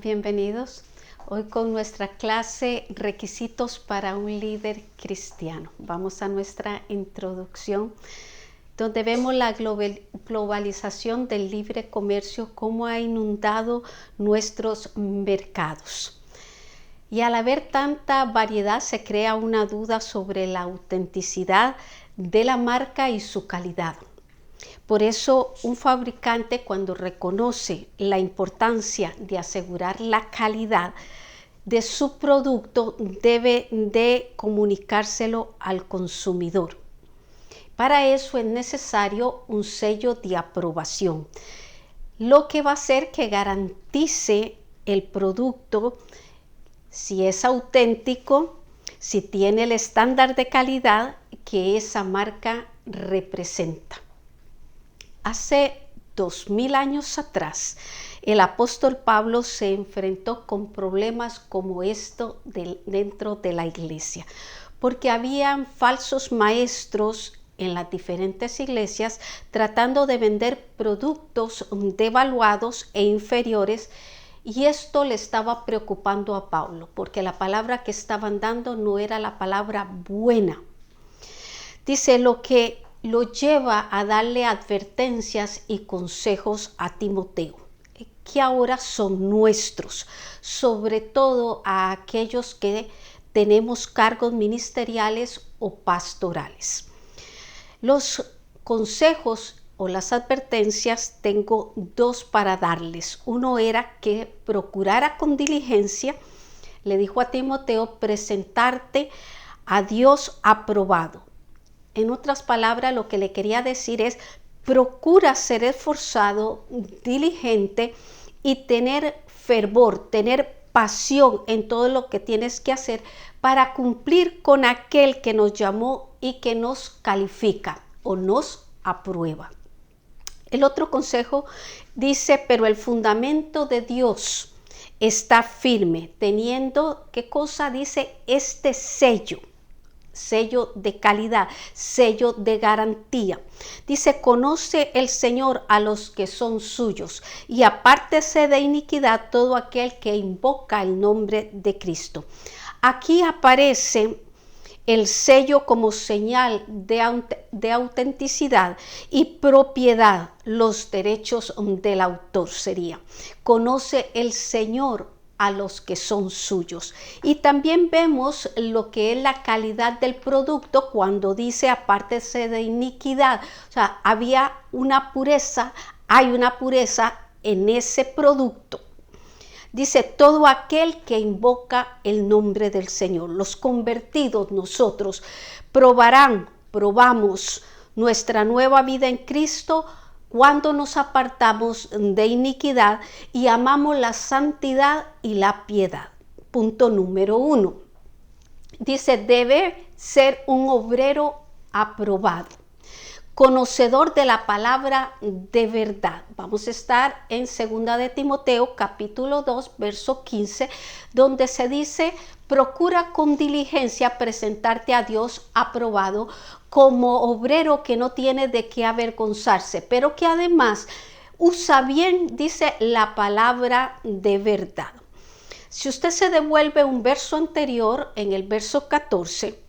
Bienvenidos. Hoy con nuestra clase Requisitos para un líder cristiano. Vamos a nuestra introducción, donde vemos la globalización del libre comercio, cómo ha inundado nuestros mercados. Y al haber tanta variedad se crea una duda sobre la autenticidad de la marca y su calidad. Por eso un fabricante, cuando reconoce la importancia de asegurar la calidad de su producto, debe de comunicárselo al consumidor. Para eso es necesario un sello de aprobación, lo que va a hacer que garantice el producto, si es auténtico, si tiene el estándar de calidad que esa marca representa. Hace 2000 años atrás, el apóstol Pablo se enfrentó con problemas como esto dentro de la iglesia, porque habían falsos maestros en las diferentes iglesias tratando de vender productos devaluados e inferiores, y esto le estaba preocupando a Pablo, porque la palabra que estaban dando no era la palabra buena. Dice lo que lo lleva a darle advertencias y consejos a Timoteo, que ahora son nuestros, sobre todo a aquellos que tenemos cargos ministeriales o pastorales. Los consejos o las advertencias tengo dos para darles. Uno era que procurara con diligencia, le dijo a Timoteo, presentarte a Dios aprobado. En otras palabras, lo que le quería decir es, procura ser esforzado, diligente y tener fervor, tener pasión en todo lo que tienes que hacer para cumplir con aquel que nos llamó y que nos califica o nos aprueba. El otro consejo dice, pero el fundamento de Dios está firme, teniendo, ¿qué cosa dice? Este sello de calidad, sello de garantía. Dice, conoce el Señor a los que son suyos y apártese de iniquidad todo aquel que invoca el nombre de Cristo. Aquí aparece el sello como señal de autenticidad y propiedad, los derechos del autor sería. Conoce el Señor a los que son suyos. Y también vemos lo que es la calidad del producto cuando dice apártese de iniquidad. O sea, había una pureza, hay una pureza en ese producto. Dice, todo aquel que invoca el nombre del Señor. Los convertidos nosotros probamos nuestra nueva vida en Cristo cuando nos apartamos de iniquidad y amamos la santidad y la piedad. Punto número 1. Dice, debe ser un obrero aprobado, conocedor de la palabra de verdad. Vamos a estar en 2 de Timoteo, capítulo 2, verso 15, donde se dice, procura con diligencia presentarte a Dios aprobado como obrero que no tiene de qué avergonzarse, pero que además usa bien, dice, la palabra de verdad. Si usted se devuelve un verso anterior, en el verso 14,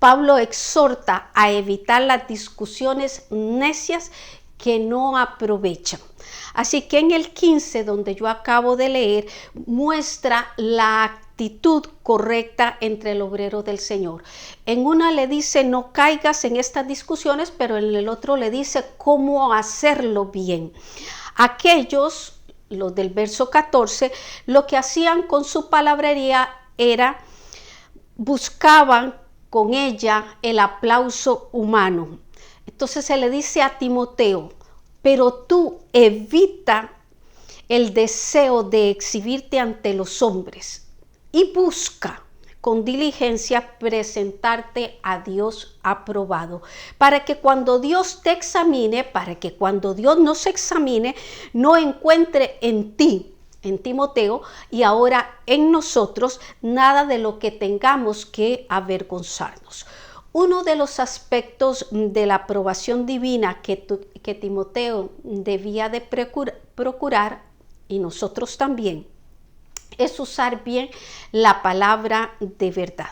Pablo exhorta a evitar las discusiones necias que no aprovechan. Así que en el 15, donde yo acabo de leer, muestra la actitud correcta entre el obrero del Señor. En una le dice no caigas en estas discusiones, pero en el otro le dice cómo hacerlo bien. Aquellos, los del verso 14, lo que hacían con su palabrería era buscaban con ella el aplauso humano. Entonces se le dice a Timoteo, pero tú evita el deseo de exhibirte ante los hombres y busca con diligencia presentarte a Dios aprobado, para que cuando Dios te examine, para que cuando Dios nos examine, no encuentre en Timoteo y ahora en nosotros nada de lo que tengamos que avergonzarnos. Uno de los aspectos de la aprobación divina que Timoteo debía de procurar y nosotros también, es usar bien la palabra de verdad.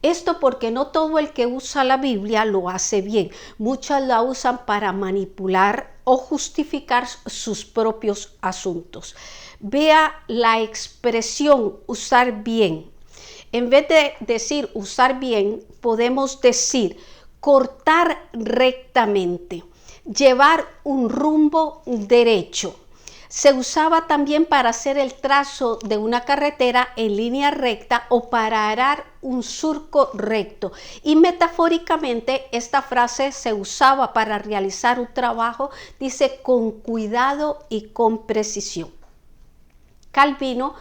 Esto porque no todo el que usa la Biblia lo hace bien. Muchos la usan para manipular o justificar sus propios asuntos. Vea la expresión usar bien. En vez de decir usar bien, podemos decir cortar rectamente, llevar un rumbo derecho. Se usaba también para hacer el trazo de una carretera en línea recta o para arar un surco recto. Y metafóricamente esta frase se usaba para realizar un trabajo, dice, con cuidado y con precisión. Calvino,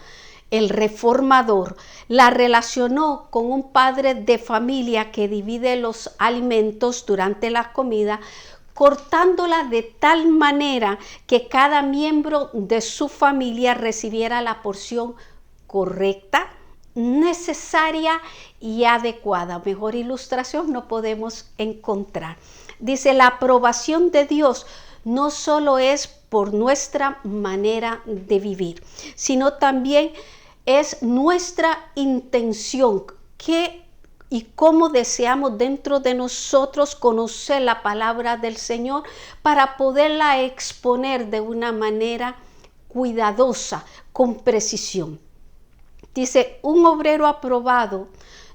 el reformador, la relacionó con un padre de familia que divide los alimentos durante la comida, cortándola de tal manera que cada miembro de su familia recibiera la porción correcta, necesaria y adecuada. Mejor ilustración no podemos encontrar. Dice, la aprobación de Dios no solo es por nuestra manera de vivir, sino también es nuestra intención, y cómo deseamos dentro de nosotros conocer la palabra del Señor para poderla exponer de una manera cuidadosa, con precisión. Dice, un obrero aprobado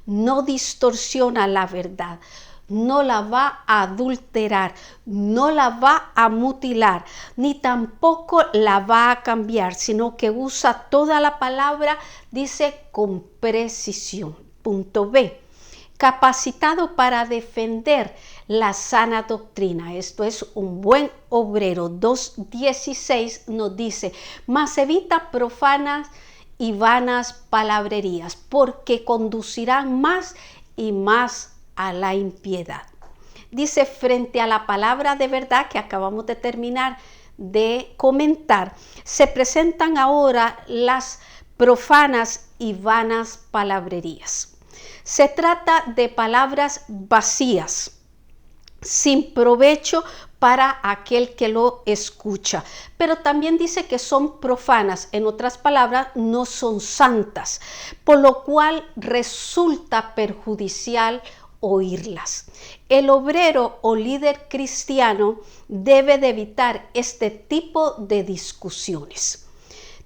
no distorsiona la verdad, no la va a adulterar, no la va a mutilar, ni tampoco la va a cambiar, sino que usa toda la palabra, dice, con precisión. Punto B. Capacitado para defender la sana doctrina. Esto es un buen obrero. 2:16 nos dice, mas evita profanas y vanas palabrerías, porque conducirán más y más a la impiedad. Dice, frente a la palabra de verdad que acabamos de terminar de comentar, se presentan ahora las profanas y vanas palabrerías. Se trata de palabras vacías, sin provecho para aquel que lo escucha, pero también dice que son profanas, en otras palabras, no son santas, por lo cual resulta perjudicial oírlas. El obrero o líder cristiano debe de evitar este tipo de discusiones.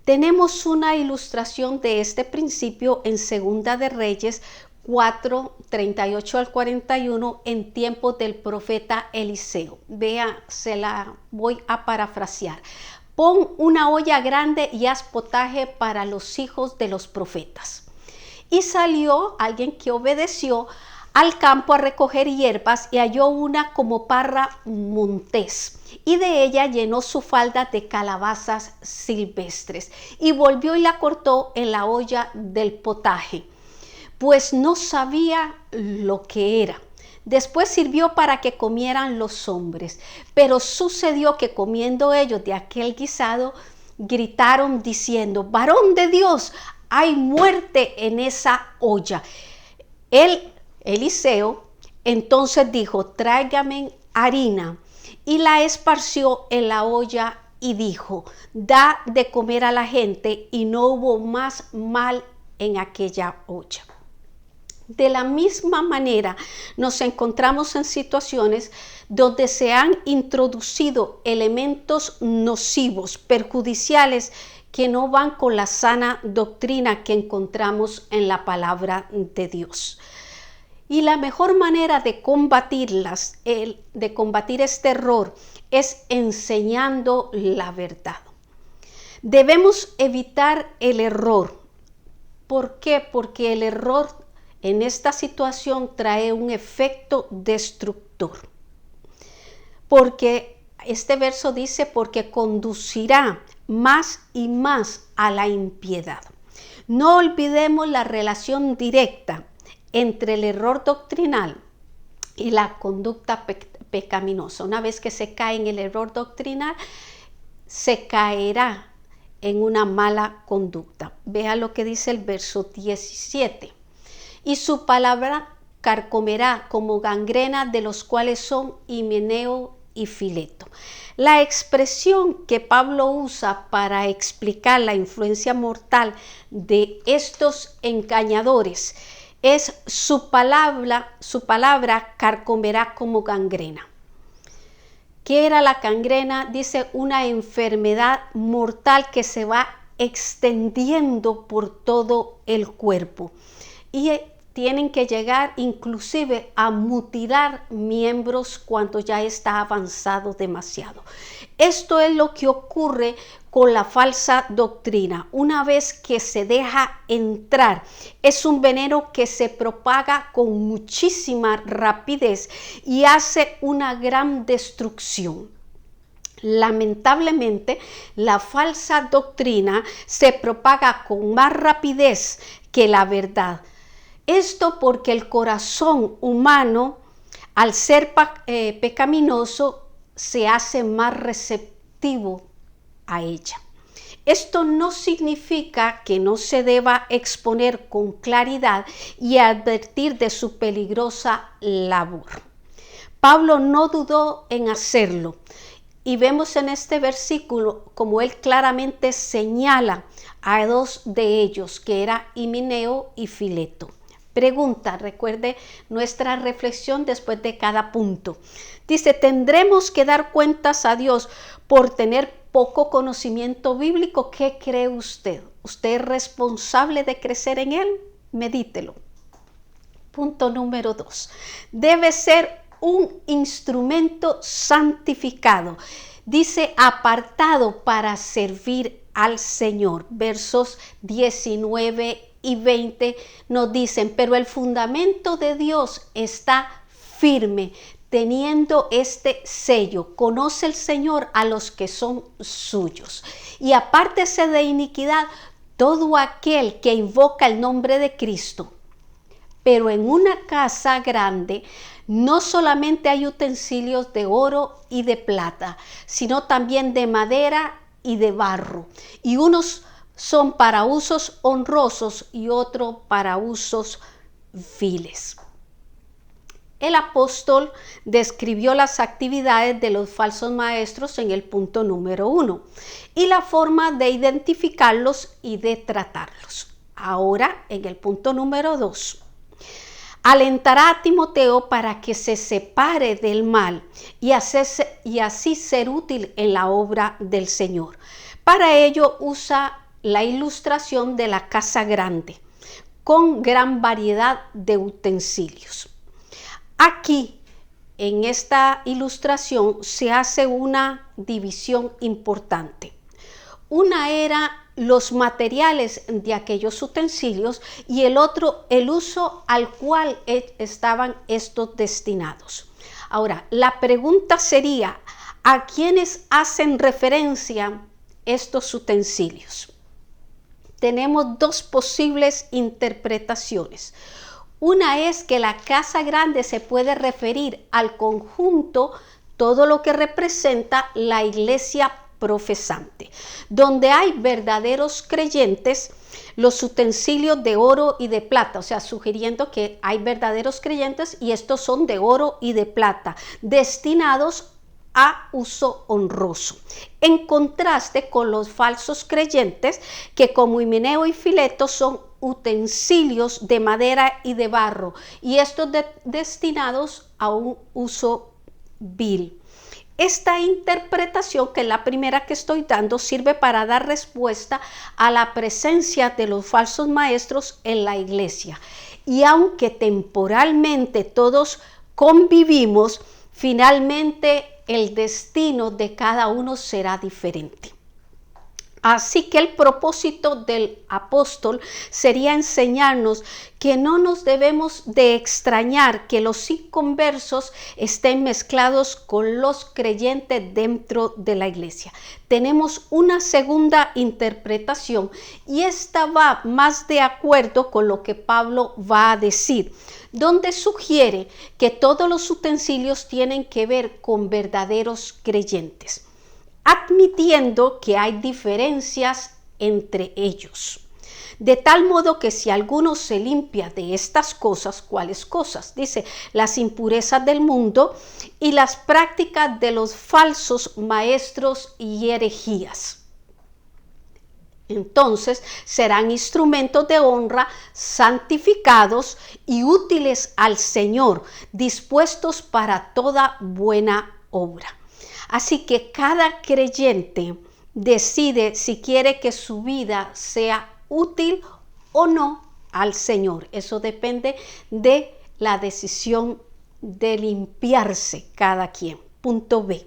Tenemos una ilustración de este principio en Segunda de Reyes 4:38 al 41 en tiempo del profeta Eliseo. Vea, se la voy a parafrasear. Pon una olla grande y haz potaje para los hijos de los profetas. Y salió alguien que obedeció al campo a recoger hierbas y halló una como parra montés, y de ella llenó su falda de calabazas silvestres y volvió y la cortó en la olla del potaje, pues no sabía lo que era. Después sirvió para que comieran los hombres, pero sucedió que comiendo ellos de aquel guisado, gritaron diciendo, varón de Dios, hay muerte en esa olla. Eliseo entonces dijo, tráigame harina, y la esparció en la olla y dijo, da de comer a la gente, y no hubo más mal en aquella olla. De la misma manera nos encontramos en situaciones donde se han introducido elementos nocivos, perjudiciales, que no van con la sana doctrina que encontramos en la palabra de Dios. Y la mejor manera de combatirlas, de combatir este error, es enseñando la verdad. Debemos evitar el error. ¿Por qué? Porque el error en esta situación trae un efecto destructor. Porque este verso dice, porque conducirá más y más a la impiedad. No olvidemos la relación directa entre el error doctrinal y la conducta pecaminosa. Una vez que se cae en el error doctrinal, se caerá en una mala conducta. Vea lo que dice el verso 17. Y su palabra carcomerá como gangrena, de los cuales son Himeneo y Fileto. La expresión que Pablo usa para explicar la influencia mortal de estos engañadores es su palabra carcomerá como gangrena. ¿Qué era la gangrena? Dice una enfermedad mortal que se va extendiendo por todo el cuerpo y tienen que llegar inclusive a mutilar miembros cuando ya está avanzado demasiado. Esto es lo que ocurre con la falsa doctrina. Una vez que se deja entrar, es un veneno que se propaga con muchísima rapidez y hace una gran destrucción. Lamentablemente, la falsa doctrina se propaga con más rapidez que la verdad. Esto porque el corazón humano, al ser pecaminoso, se hace más receptivo a ella. Esto no significa que no se deba exponer con claridad y advertir de su peligrosa labor. Pablo no dudó en hacerlo. Y vemos en este versículo como él claramente señala a dos de ellos, que era Himeneo y Fileto. Pregunta, recuerde nuestra reflexión después de cada punto. Dice, ¿tendremos que dar cuentas a Dios por tener poco conocimiento bíblico? ¿Qué cree usted? ¿Usted es responsable de crecer en él? Medítelo. Punto número 2. Debe ser un instrumento santificado. Dice, apartado para servir al Señor. Versos 19 y 20 nos dicen, pero el fundamento de Dios está firme, teniendo este sello. Conoce el Señor a los que son suyos. Y apártese de iniquidad todo aquel que invoca el nombre de Cristo. Pero en una casa grande no solamente hay utensilios de oro y de plata, sino también de madera y de barro. Y unos son para usos honrosos y otros para usos viles. El apóstol describió las actividades de los falsos maestros en el punto número 1 y la forma de identificarlos y de tratarlos. Ahora, en el punto número 2. Alentará a Timoteo para que se separe del mal y así ser útil en la obra del Señor. Para ello usa la ilustración de la casa grande, con gran variedad de utensilios. Aquí, en esta ilustración, se hace una división importante. Una era los materiales de aquellos utensilios y el otro el uso al cual estaban estos destinados. Ahora, la pregunta sería, ¿a quiénes hacen referencia estos utensilios? Tenemos dos posibles interpretaciones. Una es que la casa grande se puede referir al conjunto, todo lo que representa la iglesia profesante. Donde hay verdaderos creyentes, los utensilios de oro y de plata, o sea, sugiriendo que hay verdaderos creyentes y estos son de oro y de plata, destinados a uso honroso. En contraste con los falsos creyentes, que como Himeneo y Fileto son utensilios de madera y de barro, y estos destinados a un uso vil. Esta interpretación, que es la primera que estoy dando, sirve para dar respuesta a la presencia de los falsos maestros en la iglesia. Y aunque temporalmente todos convivimos, finalmente el destino de cada uno será diferente. Así que el propósito del apóstol sería enseñarnos que no nos debemos de extrañar que los inconversos estén mezclados con los creyentes dentro de la iglesia. Tenemos una segunda interpretación y esta va más de acuerdo con lo que Pablo va a decir, donde sugiere que todos los utensilios tienen que ver con verdaderos creyentes, admitiendo que hay diferencias entre ellos. De tal modo que si alguno se limpia de estas cosas, ¿cuáles cosas? Dice, las impurezas del mundo y las prácticas de los falsos maestros y herejías. Entonces serán instrumentos de honra, santificados y útiles al Señor, dispuestos para toda buena obra. Así que cada creyente decide si quiere que su vida sea útil o no al Señor. Eso depende de la decisión de limpiarse cada quien. Punto B.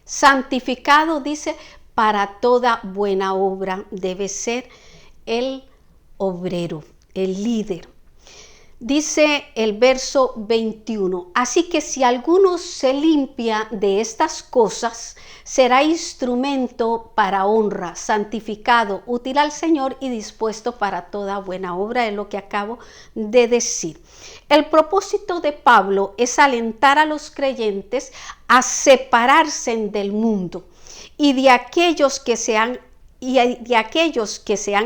Santificado, dice, para toda buena obra debe ser el obrero, el líder. Dice el verso 21, así que si alguno se limpia de estas cosas, será instrumento para honra, santificado, útil al Señor y dispuesto para toda buena obra, es lo que acabo de decir. El propósito de Pablo es alentar a los creyentes a separarse del mundo y de aquellos que se han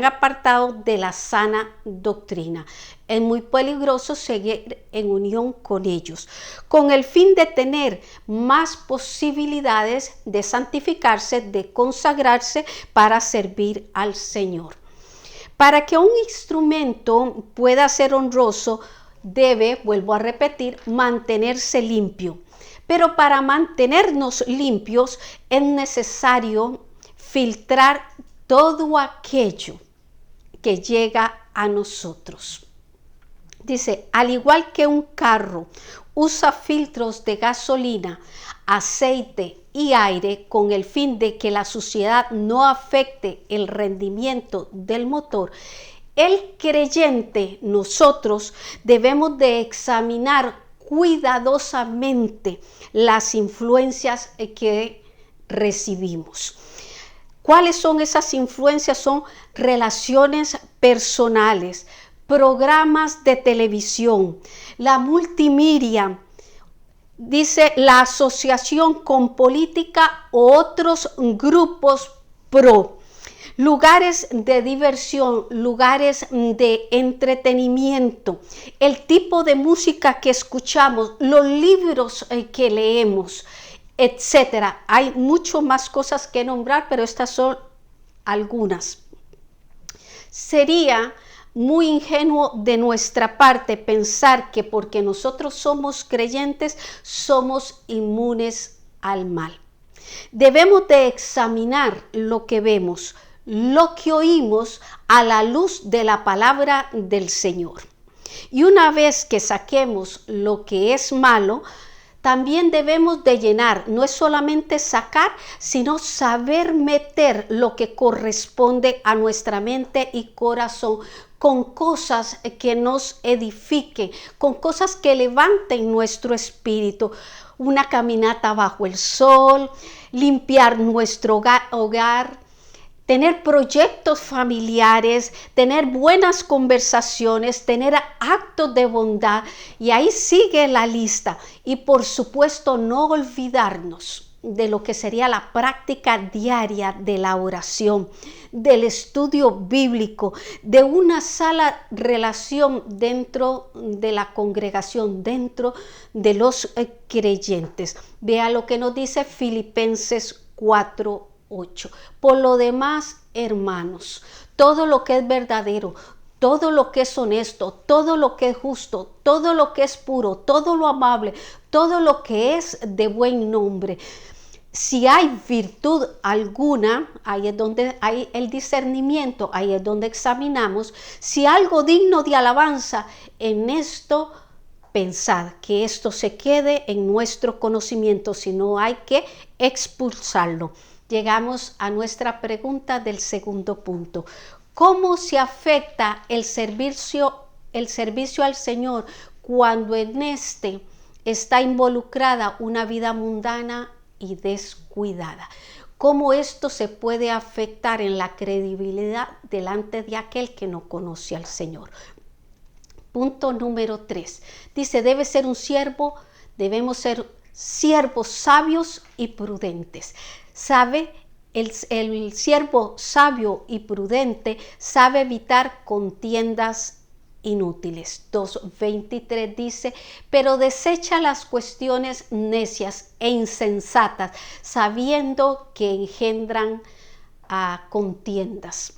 apartado de la sana doctrina. Es muy peligroso seguir en unión con ellos, con el fin de tener más posibilidades de santificarse, de consagrarse para servir al Señor. Para que un instrumento pueda ser honroso, debe, vuelvo a repetir, mantenerse limpio. Pero para mantenernos limpios es necesario filtrar todo aquello que llega a nosotros. Dice, al igual que un carro usa filtros de gasolina, aceite y aire con el fin de que la suciedad no afecte el rendimiento del motor, el creyente, nosotros debemos de examinar cuidadosamente las influencias que recibimos. ¿Cuáles son esas influencias? Son relaciones personales, programas de televisión, la multimedia, dice la asociación con política u otros grupos pro, lugares de diversión, lugares de entretenimiento, el tipo de música que escuchamos, los libros que leemos, etcétera. Hay mucho más cosas que nombrar, pero estas son algunas. Sería muy ingenuo de nuestra parte pensar que porque nosotros somos creyentes somos inmunes al mal. Debemos de examinar lo que vemos, lo que oímos a la luz de la palabra del Señor. Y una vez que saquemos lo que es malo, también debemos de llenar, no es solamente sacar, sino saber meter lo que corresponde a nuestra mente y corazón con cosas que nos edifiquen, con cosas que levanten nuestro espíritu. Una caminata bajo el sol, limpiar nuestro hogar, tener proyectos familiares, tener buenas conversaciones, tener actos de bondad, y ahí sigue la lista. Y por supuesto no olvidarnos de lo que sería la práctica diaria de la oración, del estudio bíblico, de una sana relación dentro de la congregación, dentro de los creyentes. Vea lo que nos dice Filipenses 4:8. Por lo demás, hermanos, todo lo que es verdadero, todo lo que es honesto, todo lo que es justo, todo lo que es puro, todo lo amable, todo lo que es de buen nombre, si hay virtud alguna, ahí es donde hay el discernimiento, ahí es donde examinamos, si algo digno de alabanza, en esto pensad, que esto se quede en nuestro conocimiento, si no hay que expulsarlo. Llegamos a nuestra pregunta del segundo punto. ¿Cómo se afecta el servicio al Señor cuando en este está involucrada una vida mundana y descuidada? ¿Cómo esto se puede afectar en la credibilidad delante de aquel que no conoce al Señor? Punto número 3. Dice, debemos ser siervos sabios y prudentes. ¿Sabe? El siervo sabio y prudente sabe evitar contiendas inútiles. 2:23 dice, pero desecha las cuestiones necias e insensatas, sabiendo que engendran contiendas.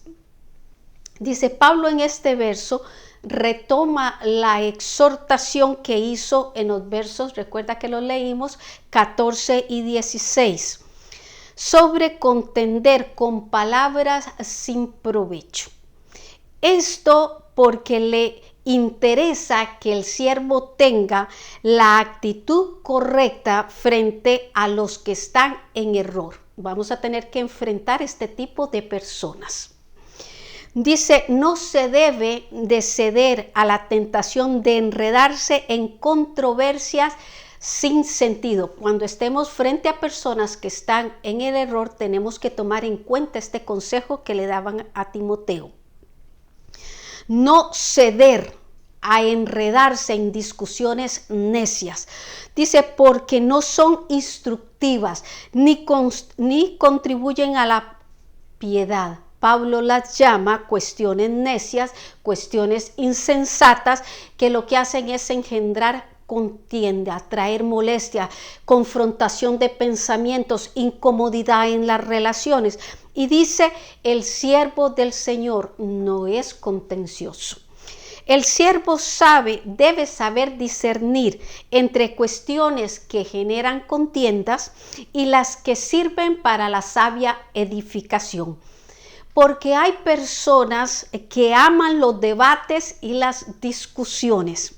Dice Pablo en este verso, retoma la exhortación que hizo en los versos, recuerda que lo leímos, 14 y 16, sobre contender con palabras sin provecho. Esto porque le interesa que el siervo tenga la actitud correcta frente a los que están en error. Vamos a tener que enfrentar este tipo de personas. Dice, no se debe de ceder a la tentación de enredarse en controversias sin sentido. Cuando estemos frente a personas que están en el error, tenemos que tomar en cuenta este consejo que le daban a Timoteo. No ceder a enredarse en discusiones necias. Dice, porque no son instructivas ni contribuyen a la piedad. Pablo las llama cuestiones necias, cuestiones insensatas, que lo que hacen es engendrar contienda, traer molestia, confrontación de pensamientos, incomodidad en las relaciones. Y dice, el siervo del Señor no es contencioso. El siervo debe saber discernir entre cuestiones que generan contiendas y las que sirven para la sabia edificación. Porque hay personas que aman los debates y las discusiones,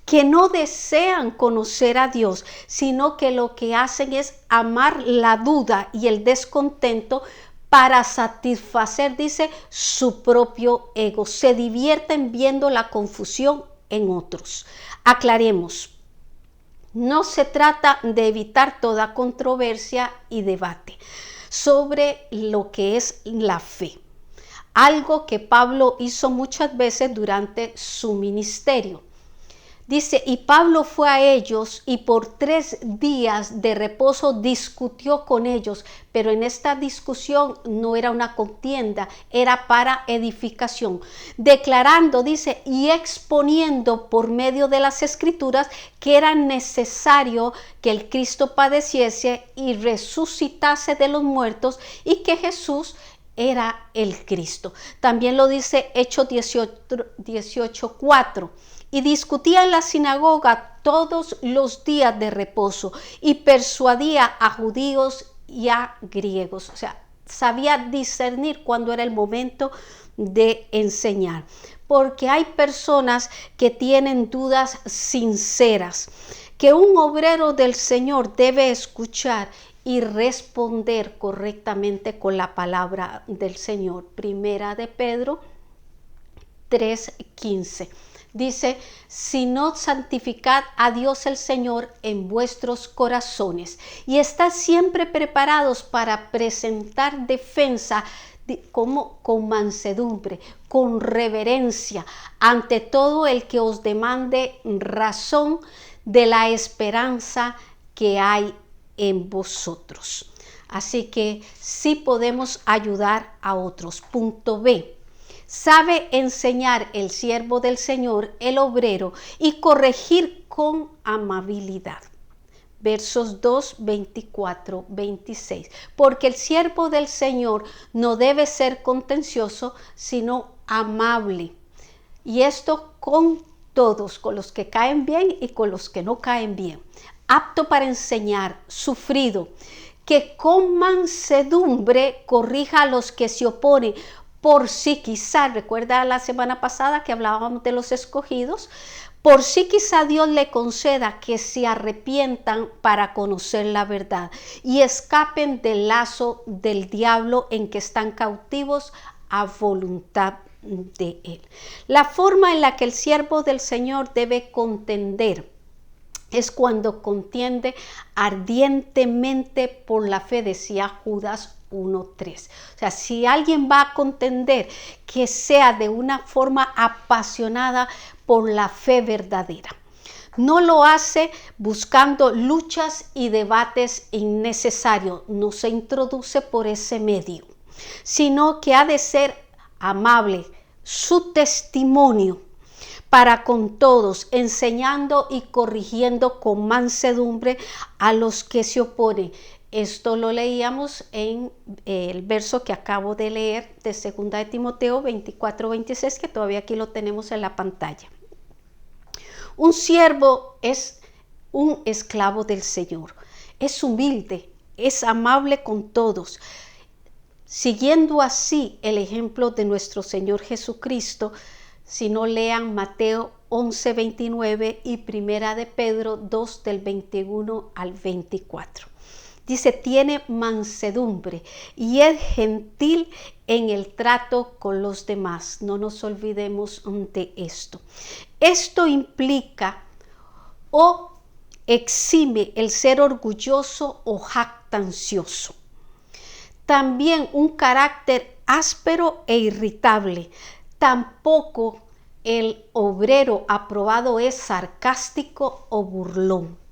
que no desean conocer a Dios, sino que lo que hacen es amar la duda y el descontento para satisfacer, dice, su propio ego. Se divierten viendo la confusión en otros. Aclaremos, no se trata de evitar toda controversia y debate sobre lo que es la fe, algo que Pablo hizo muchas veces durante su ministerio. Dice, y Pablo fue a ellos y por 3 días de reposo discutió con ellos, pero en esta discusión no era una contienda, era para edificación, declarando, dice, y exponiendo por medio de las escrituras que era necesario que el Cristo padeciese y resucitase de los muertos y que Jesús era el Cristo. También lo dice Hechos 18:4. Y discutía en la sinagoga todos los días de reposo y persuadía a judíos y a griegos. O sea, sabía discernir cuándo era el momento de enseñar. Porque hay personas que tienen dudas sinceras, que un obrero del Señor debe escuchar y responder correctamente con la palabra del Señor. Primera de Pedro 3:15. Dice, sino santificad a Dios el Señor en vuestros corazones y estad siempre preparados para presentar defensa con mansedumbre, con reverencia, ante todo el que os demande razón de la esperanza que hay en vosotros. Así que sí podemos ayudar a otros. Punto B. Sabe enseñar el siervo del Señor, el obrero, y corregir con amabilidad. Versos 2, 24, 26. Porque el siervo del Señor no debe ser contencioso, sino amable. Y esto con todos, con los que caen bien y con los que no caen bien. Apto para enseñar, sufrido, que con mansedumbre corrija a los que se oponen, por si quizá, recuerda la semana pasada que hablábamos de los escogidos, por si quizá Dios le conceda que se arrepientan para conocer la verdad y escapen del lazo del diablo en que están cautivos a voluntad de él. La forma en la que el siervo del Señor debe contender es cuando contiende ardientemente por la fe, decía Judas 1:3. O sea, si alguien va a contender, que sea de una forma apasionada por la fe verdadera. No lo hace buscando luchas y debates innecesarios, no se introduce por ese medio, sino que ha de ser amable, su testimonio para con todos, enseñando y corrigiendo con mansedumbre a los que se oponen. Esto lo leíamos en el verso que acabo de leer de 2 de Timoteo 24-26, que todavía aquí lo tenemos en la pantalla. Un siervo es un esclavo del Señor, es humilde, es amable con todos, siguiendo así el ejemplo de nuestro Señor Jesucristo. Si no, lean Mateo 11:29 y Primera de Pedro 2 del 21 al 24. Dice, tiene mansedumbre y es gentil en el trato con los demás. No nos olvidemos de esto. Esto implica o exime el ser orgulloso o jactancioso. También un carácter áspero e irritable. Tampoco el obrero aprobado es sarcástico o burlón.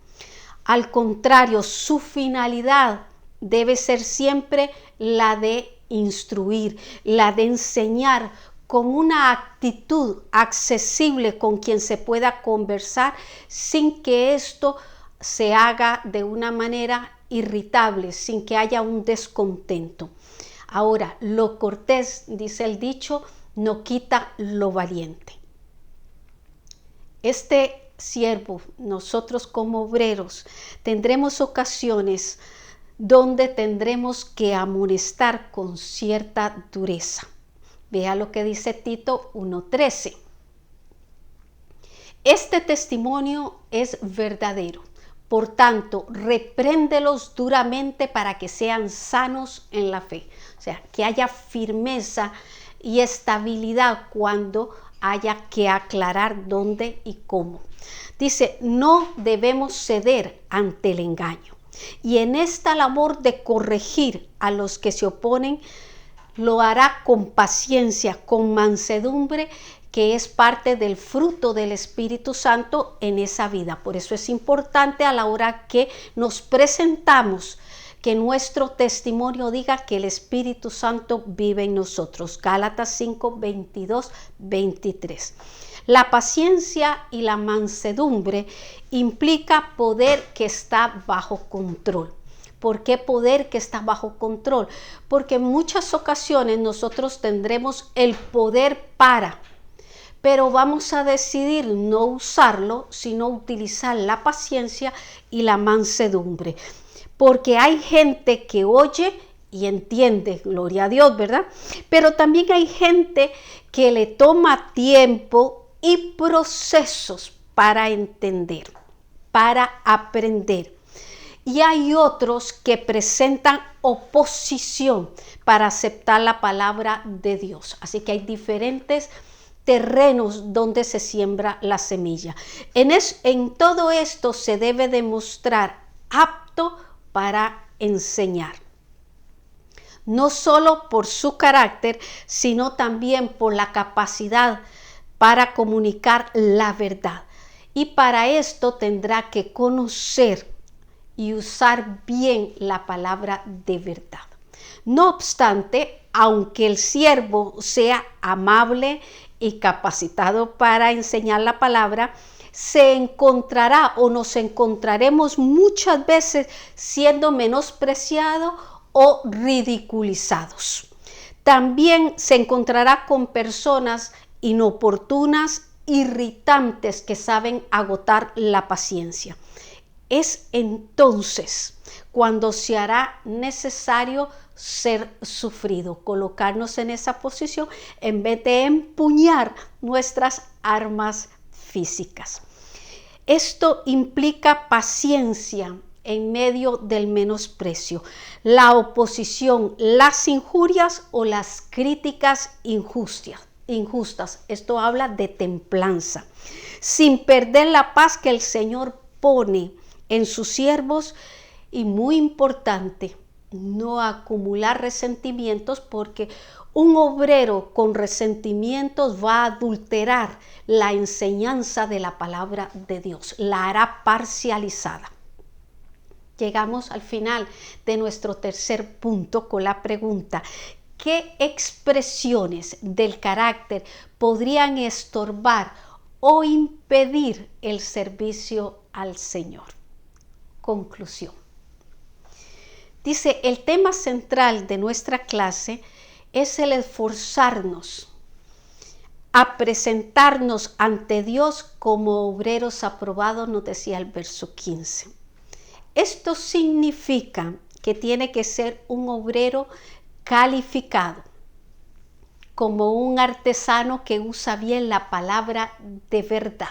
Al contrario, su finalidad debe ser siempre la de instruir, la de enseñar con una actitud accesible con quien se pueda conversar sin que esto se haga de una manera irritable, sin que haya un descontento. Ahora, lo cortés, dice el dicho, no quita lo valiente. Este siervo, nosotros como obreros, tendremos ocasiones donde tendremos que amonestar con cierta dureza. Vea lo que dice Tito 1:13. Este testimonio es verdadero. Por tanto, repréndelos duramente para que sean sanos en la fe. O sea, que haya firmeza y estabilidad cuando haya que aclarar dónde y cómo. Dice, no debemos ceder ante el engaño. Y en esta labor de corregir a los que se oponen, lo hará con paciencia, con mansedumbre, que es parte del fruto del Espíritu Santo en esa vida. Por eso es importante a la hora que nos presentamos, que nuestro testimonio diga que el Espíritu Santo vive en nosotros. Gálatas 5:22-23. La paciencia y la mansedumbre implica poder que está bajo control. ¿Por qué poder que está bajo control? Porque en muchas ocasiones nosotros tendremos el poder pero vamos a decidir no usarlo, sino utilizar la paciencia y la mansedumbre. Porque hay gente que oye y entiende, gloria a Dios, ¿verdad? Pero también hay gente que le toma tiempo y procesos para entender, para aprender. Y hay otros que presentan oposición para aceptar la palabra de Dios. Así que hay diferentes terrenos donde se siembra la semilla. En todo esto se debe demostrar apto para enseñar. No solo por su carácter, sino también por la capacidad para comunicar la verdad. Y para esto tendrá que conocer y usar bien la palabra de verdad. No obstante, aunque el siervo sea amable y capacitado para enseñar la palabra, se encontrará o nos encontraremos muchas veces siendo menospreciados o ridiculizados. También se encontrará con personas inoportunas, irritantes, que saben agotar la paciencia. Es entonces cuando se hará necesario ser sufrido, colocarnos en esa posición en vez de empuñar nuestras armas físicas. Esto implica paciencia en medio del menosprecio, la oposición, las injurias o las críticas injustas. Esto habla de templanza, sin perder la paz que el Señor pone en sus siervos y, muy importante, no acumular resentimientos, porque un obrero con resentimientos va a adulterar la enseñanza de la palabra de Dios, la hará parcializada. Llegamos al final de nuestro tercer punto con la pregunta: ¿qué expresiones del carácter podrían estorbar o impedir el servicio al Señor? Conclusión. Dice, el tema central de nuestra clase es el esforzarnos a presentarnos ante Dios como obreros aprobados, nos decía el verso 15. Esto significa que tiene que ser un obrero calificado, como un artesano que usa bien la palabra de verdad.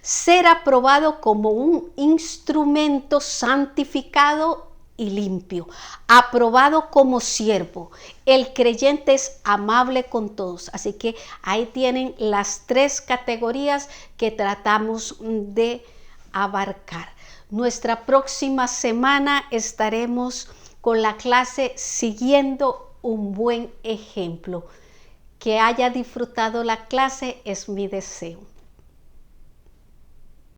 Ser aprobado como un instrumento santificado y limpio, aprobado como siervo. El creyente es amable con todos. Así que ahí tienen las tres categorías que tratamos de abarcar. Nuestra próxima semana estaremos con la clase siguiendo un buen ejemplo. Que haya disfrutado la clase es mi deseo.